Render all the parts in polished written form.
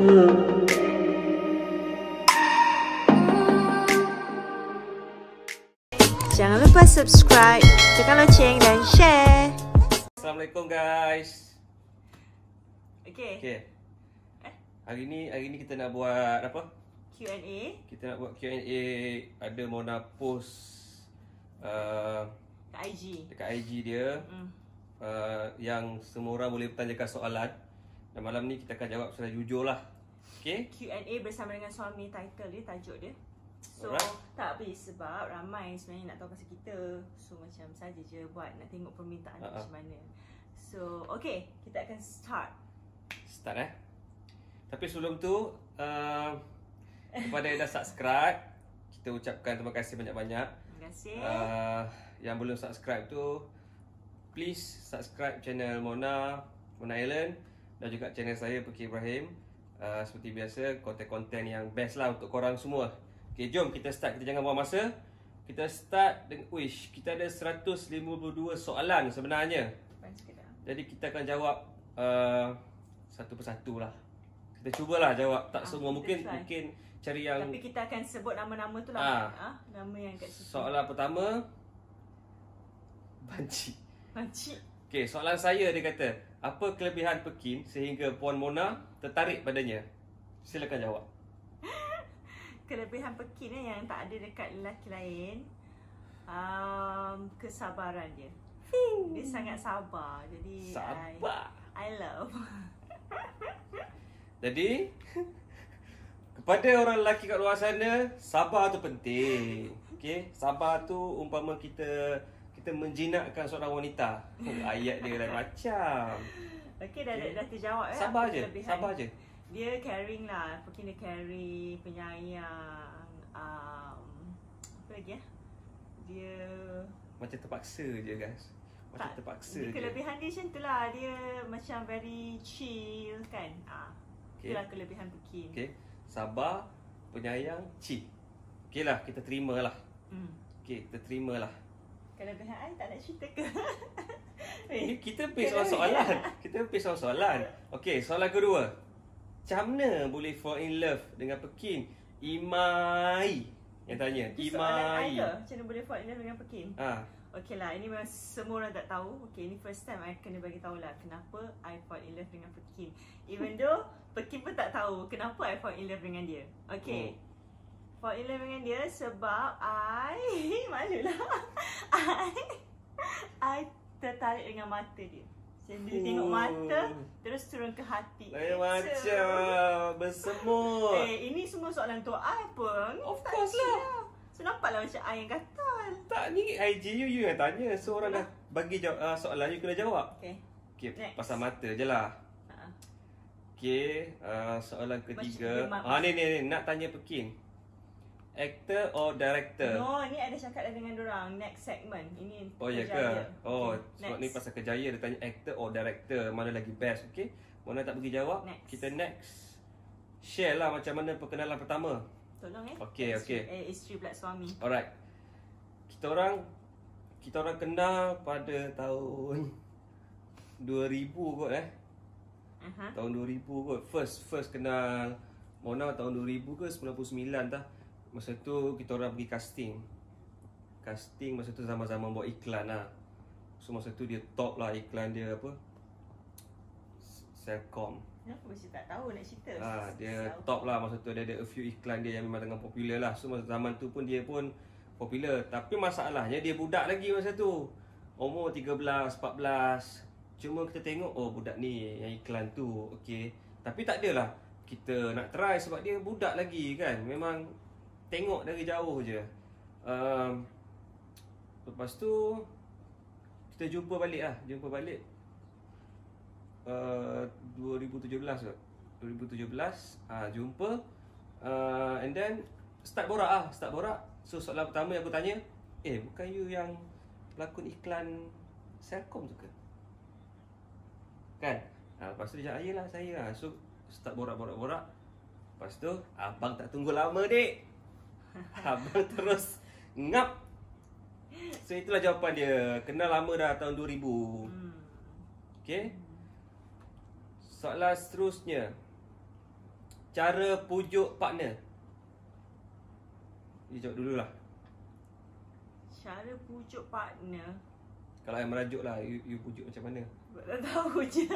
Jangan lupa subscribe, tekan loceng dan share. Assalamualaikum guys. Okay. Hari ni kita nak buat apa? Q&A. Kita nak buat Q&A. Ada Mona post Kat IG. dekat IG dia yang semua orang boleh bertanyakan soalan. Dan malam ni kita akan jawab secara jujur lah. Okay? Q&A bersama dengan suami, title dia, tajuk dia. So, Alright. tak habis sebab ramai sebenarnya nak tahu pasal kita. So, macam saja je buat, nak tengok permintaan macam mana. So, okay, kita akan start. Tapi sebelum tu kepada yang dah subscribe, kita ucapkan terima kasih banyak-banyak. Terima kasih. Yang belum subscribe tu, please subscribe channel Mona Ellen dan juga channel saya Peki Ibrahim. Seperti biasa, konten-konten yang best lah untuk korang semua. Okay, jom kita start. Kita jangan buang masa. Kita start dengan kita ada 152 soalan sebenarnya. Jadi kita akan jawab satu persatu lah. Kita cubalah jawab. Tak semua, mungkin cari yang. Tapi kita akan sebut nama-nama tu lah. Nama yang kat situ. Soalan pertama, Banci. Okay, soalan saya dia kata, apa kelebihan Pekin sehingga Puan Mona tertarik padanya? Silakan jawab. Kelebihan Pekin yang tak ada dekat lelaki lain, kesabaran dia. Dia sangat sabar. Jadi Sabar. I love. Jadi kepada orang lelaki kat luar sana, sabar tu penting. Okay, sabar tu umpama kita menjinakkan seorang wanita. Ayat dia lain macam. Okay, dah terjawab ya. Sabar je. Dia caring lah. Pekin dia caring, penyayang. Apa lagi ya? Dia macam terpaksa je guys. Terpaksa je. Kelebihan dia macam tu lah. Dia macam very chill kan. Itulah kelebihan Pekin. Okay, sabar, penyayang, chill. Okay lah, kita terima lah. Okay, kita terima lah. Kelebihan I tak nak cerita ke? Ini kita based on soalan. Okay, soalan kedua. Macam mana boleh fall in love dengan Pekin? Imai yang tanya. Imai. Macam mana boleh fall in love dengan Pekin? Okay lah, ini memang semua orang tak tahu. Okay, ini first time I kena bagi tahu lah kenapa I fall in love dengan Pekin. Even though Pekin pun tak tahu kenapa I fall in love dengan dia. Okay. Fall in love dengan dia sebab malulah. I tertarik dengan mata dia. Dia tengok mata, terus turun ke hati. Lain macam bersemut. Ini semua soalan tu I pun. Of course lah. So nampaklah macam I yang gatal. Tak, ni IG you yang tanya. So orang dah bagi soalan, you kena jawab. Okay, next. Pasal mata je lah. Okay, soalan ketiga. Ni nak tanya Pekin. Actor or director? No, ni ada cakap dah dengan dorang. Next segment. Ini ya ke? Sebab ni pasal Kejaya. Dia tanya actor or director, mana lagi best. Okay, Mona tak bagi jawab. Kita next. Share lah macam mana perkenalan pertama. Tolong Okay. Isteri pula suami. Alright. Kita orang kenal pada tahun 2000 kot Tahun 2000 kot. First kenal Mona tahun 2000 ke 99 dah. Masa tu kita orang pergi casting masa tu zaman-zaman buat iklan lah. So masa tu dia top lah iklan dia apa, Selcom. Aku mesti tak tahu nak cerita. Dia top lah masa tu. Dia ada a few iklan dia yang memang tengah popular lah. So masa zaman tu pun dia pun popular. Tapi masalahnya dia budak lagi masa tu, umur 13, 14. Cuma kita tengok, budak ni yang iklan tu. Okay, tapi tak adalah kita nak try sebab dia budak lagi kan. Memang tengok dari jauh je. Lepas tu kita jumpa balik 2017 kot. 2017 jumpa, and then start borak. So soalan pertama yang aku tanya, bukan you yang pelakon iklan Selcom tu ke? Kan? Lepas tu dia cakap, yelah saya lah. So start borak. Lepas tu abang tak tunggu lama dek. Abang terus ngap. So itulah jawapan dia. Kenal lama dah tahun 2000. Okay. Soalan seterusnya, cara pujuk partner. You jawab dululah. Cara pujuk partner. Kalau I merajuk lah, you pujuk macam mana? Tak tahu je.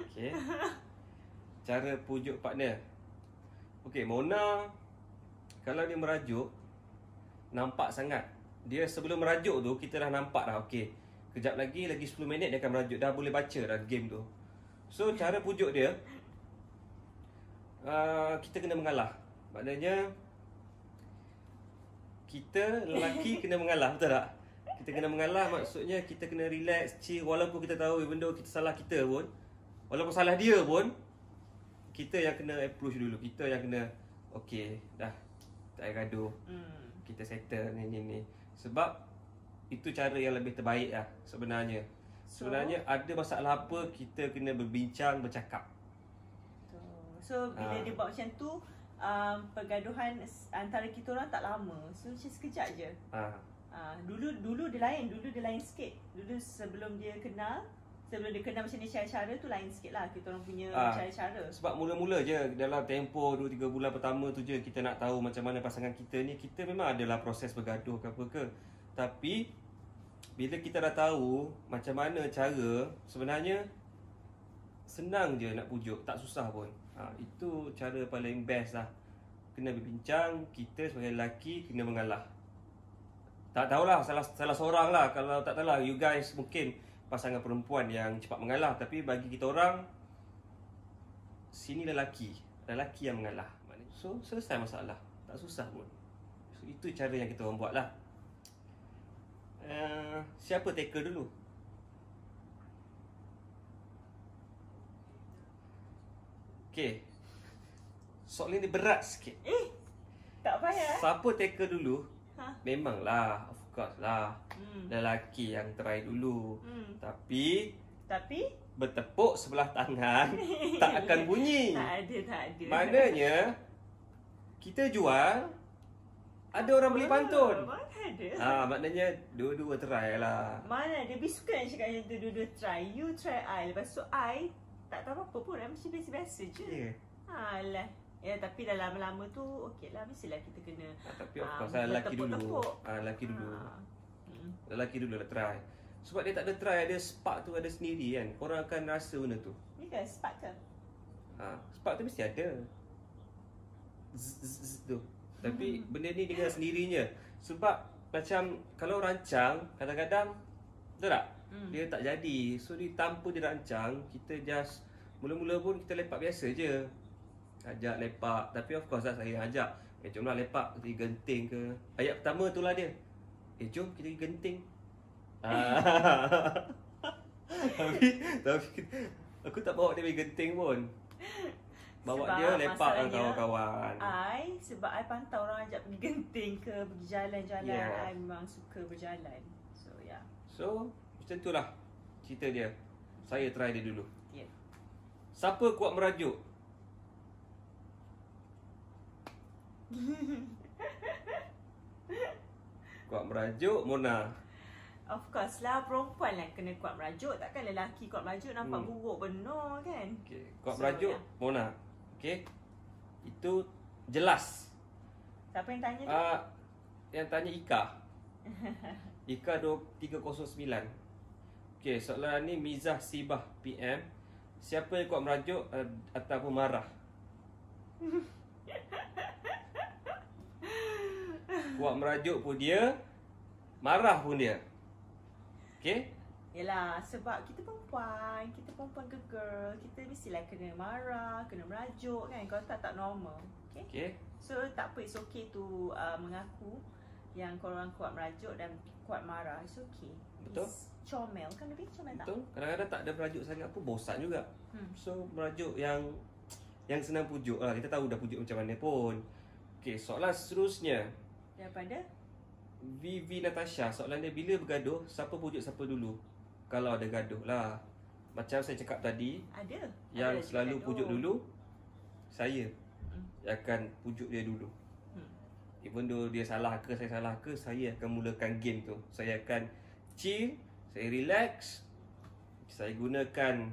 Okay. Cara pujuk partner. Okay, Mona kalau dia merajuk, nampak sangat. Dia sebelum merajuk tu, kita dah nampak dah. Okay, kejap lagi 10 minit dia akan merajuk. Dah boleh baca dah game tu. So, cara pujuk dia, kita kena mengalah. Maknanya, kita lelaki kena mengalah, betul tak? Kita kena mengalah, maksudnya kita kena relax, chill. Walaupun kita tahu, even though kita salah kita pun, walaupun salah dia pun, kita yang kena approach dulu. Kita yang kena, okay, dah, tak payah gaduh. Kita settle ni. Sebab, itu cara yang lebih terbaik lah sebenarnya. Sebenarnya ada masalah apa, kita kena berbincang, bercakap. So, bila dia buat macam tu, pergaduhan antara kita orang tak lama. So, macam sekejap je. Dulu dia lain sikit. Dulu sebelum dia kenal macam ni cara-cara tu lain sikit lah. Kita orang punya cara-cara. Sebab mula-mula je dalam tempoh 2-3 bulan pertama tu je kita nak tahu macam mana pasangan kita ni. Kita memang adalah proses bergaduh ke apa ke. Tapi bila kita dah tahu macam mana cara, sebenarnya senang je nak pujuk, tak susah pun. Itu cara paling best lah. Kena berbincang, kita sebagai lelaki kena mengalah. Tak tahulah, salah seorang lah. Kalau tak tahulah, you guys mungkin pasangan perempuan yang cepat mengalah. Tapi bagi kita orang, sini lelaki yang mengalah. So, selesai masalah. Tak susah pun. So, itu cara yang kita orang buat lah. Siapa tackle dulu? Okay, soalan ni berat sikit. Tak payah. Siapa tackle dulu? Memanglah, of course lah. Lelaki yang try dulu. Tapi bertepuk sebelah tangan tak akan bunyi. Tak ada. Maknanya kita jual, ada orang beli pantun. Mana ada. Maknanya dua-dua try lah. Mana ada. Dia suka nak cakap macam tu, dua-dua try. You try I. Lepas tu I tak tahu apa pun. Macam biasa-biasa je. Alah. Ya, tapi dah lama-lama tu okey lah, mestilah kita kena tapi of course lelaki dulu. Lelaki dulu lah try. Sebab dia tak ada try, ada spark tu ada sendiri kan. Korang akan rasa benda tu. Ni kan spark ke? Spark tu mesti ada. Zzz tu. Tapi benda ni dengan sendirinya. Sebab macam kalau rancang, kadang-kadang betul tak? Dia tak jadi. So dia tanpa dirancang, kita just mula-mula pun kita lepak biasa je. Ajak lepak. Tapi of course lah saya ajak. Jomlah lepak, kita pergi genting ke. Ayat pertama tu lah dia. Jom kita pergi genting. Tapi aku tak bawa dia pergi genting pun. Bawa sebab dia lepak dengan kawan-kawan. Sebab I pantau orang ajak pergi genting ke, pergi jalan-jalan. I memang suka berjalan. So yeah. So macam tu lah cerita dia. Saya try dia dulu. Siapa kuat merajuk? Kuat merajuk Mona. Of course lah, perempuan lah kena kuat merajuk. Takkan lelaki kuat merajuk nampak buruk benar kan. Kuat merajuk Mona. Itu jelas. Siapa yang tanya tu? Yang tanya Ika. Ika 309. Soalan ni Mizah Sibah PM. Siapa yang kuat merajuk ataupun marah? Kuat merajuk pun dia, marah pun dia. Yelah, sebab kita perempuan girl, kita mestilah kena marah, kena merajuk kan. Kalau tak normal. So tak apa, it's okay to mengaku yang korang kuat merajuk dan kuat marah. It's okay. Betul. It's comel kan, lebih comel tak? Betul. Kadang-kadang tak ada merajuk sangat pun bosan juga. So merajuk yang senang pujuk lah. Kita tahu dah pujuk macam mana pun. Soalan seterusnya daripada Vivi Natasha. Soalan dia, bila bergaduh, siapa pujuk siapa dulu? Kalau ada gaduh lah. Macam saya cakap tadi, yang selalu pujuk dulu, saya akan pujuk dia dulu. Even though dia salah ke, saya salah ke, saya akan mulakan game tu. Saya akan chill, saya relax, saya gunakan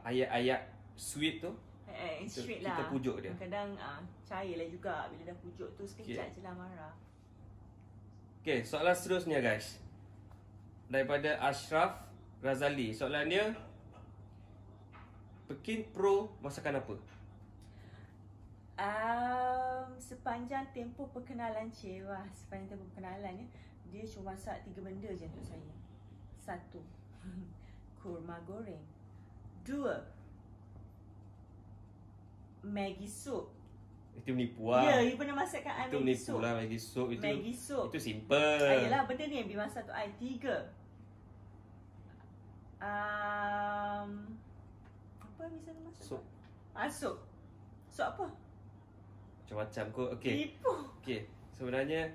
ayat-ayat sweet tu, straight kita lah. pujuk dia. Kadang cair lah juga. Bila dah pujuk tu sekejap je lah marah. Okay, soalan seterusnya guys, daripada Ashraf Razali. Soalan dia, Pekin Pro masakan apa? Sepanjang tempoh perkenalan sepanjang tempoh perkenalan dia cuma masak 3 benda je untuk saya. 1, kurma goreng. 2, Maggi soup. Itu menipu lah. Ya, you pernah masakkan I itu Maggi menipu soup. lah, Maggi soup itu. Maggi soup. Itu simple. Ayolah, benda ni yang dimasak tu I. 3, apa misalnya masak? Soup. Soup. Soup apa? Macam-macam kot. Okay. Tipu. Okay, sebenarnya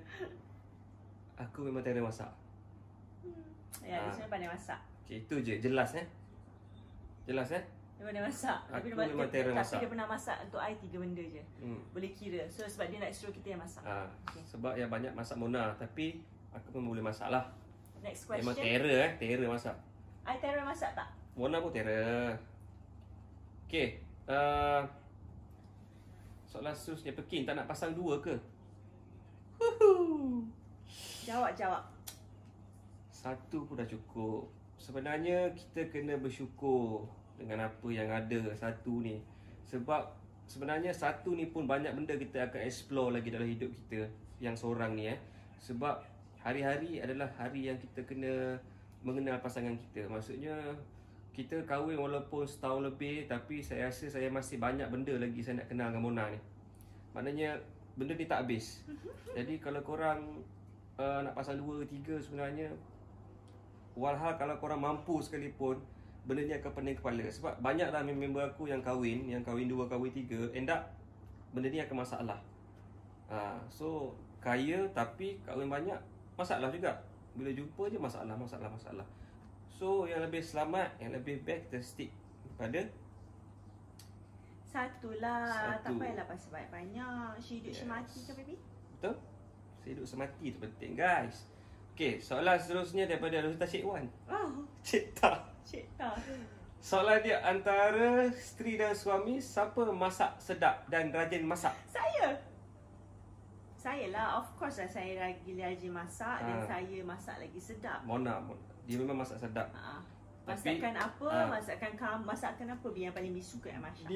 aku memang terror masak. Ya, dia sebenarnya pandai masak. Okay, itu je. Jelas Jelas Dia pandai masak. Aku memang terror masak. Tapi dia pernah masak untuk I 3 benda je. Boleh kira. So sebab dia nak suruh kita yang masak. Okay. Sebab yang banyak masak Mona. Tapi aku pun boleh masak lah. Next question. Memang terror terror masak. I terror masak tak? Mona pun terror. Okay, soalan seterusnya, Pekin tak nak pasang 2 ke? Jawab. 1 pun dah cukup. Sebenarnya kita kena bersyukur dengan apa yang ada 1 ni. Sebab sebenarnya 1 ni pun banyak benda kita akan explore lagi dalam hidup kita yang seorang ni Sebab hari-hari adalah hari yang kita kena mengenal pasangan kita. Maksudnya kita kahwin walaupun setahun lebih, tapi saya rasa saya masih banyak benda lagi saya nak kenal dengan Mona ni. Maknanya benda ni tak habis. Jadi kalau korang nak pasang 2, 3 sebenarnya, walhal kalau korang mampu sekalipun, benda ni akan pening kepala. Sebab banyaklah member aku yang kahwin 2, kahwin 3, end up benda ni akan masalah. So kaya tapi kahwin banyak, masalah juga. Bila jumpa je masalah. So yang lebih selamat, yang lebih best, kita stick pada 1 lah. Tak payahlah pasal banyak-banyak. Hidup semati kan baby? Betul? Hidup semati tu penting guys. Okay, soalan seterusnya daripada Rosita Cik Wan. Cik Ta. Soalan dia, antara isteri dan suami, siapa masak sedap dan rajin masak? Saya lah, of course lah, saya lagi rajin masak dan saya masak lagi sedap. Mona, dia memang masak sedap. Masakan apa? Masakan apa yang paling disuka Masya?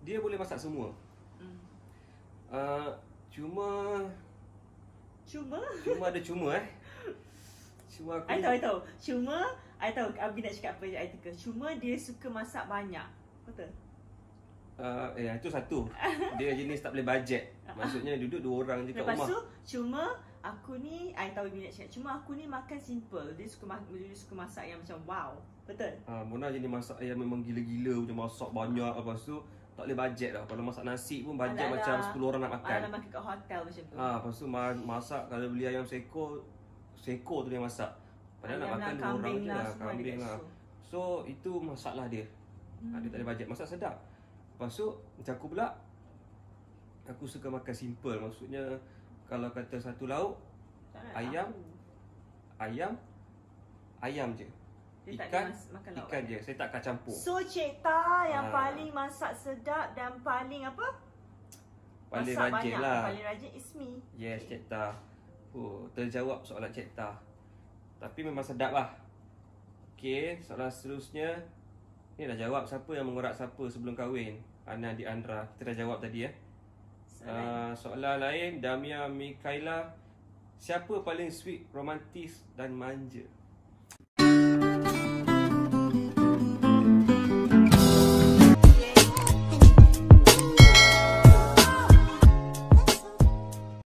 Dia boleh masak semua. Cuma ada cuma Cuma aku I tahu. I tahu Abi nak cakap apa je I teka. Cuma dia suka masak banyak. Betul? Itu 1. Dia jenis tak boleh bajet. Maksudnya duduk 2 orang je kat rumah. Lepas tu cuma aku ni, I tahu Abi nak cakap, cuma aku ni makan simple. Dia suka masak yang macam wow. Betul? Mona jenis masak yang memang gila-gila, macam masak banyak. Lepas tu tak boleh bajet lah. Kalau masak nasi pun bajet macam 10 orang nak makan. Alah makan kat hotel macam tu. Lepas tu masak, kalau beli ayam seko tu dia masak. Padahal nak makan 2 orang je lah. Kambing lah. So itu masalah dia. Dia tak ada bajet. Masak sedap. Lepas tu macam aku pula, aku suka makan simple. Maksudnya kalau kata 1 lauk, ayam je. Ikan je. Saya tak akan campur. So Cik Ta yang paling masak sedap dan paling apa? Paling masak rajin banyak lah. Paling rajin is me. Yes, Cik Ta. Terjawab soalan Cik Ta. Tapi memang sedap lah. Okay, soalan seterusnya. Ni dah jawab, siapa yang mengorak siapa sebelum kahwin? Ana di Andra. Kita dah jawab tadi soalan lain, Damia Mikaela, siapa paling sweet, romantis dan manja?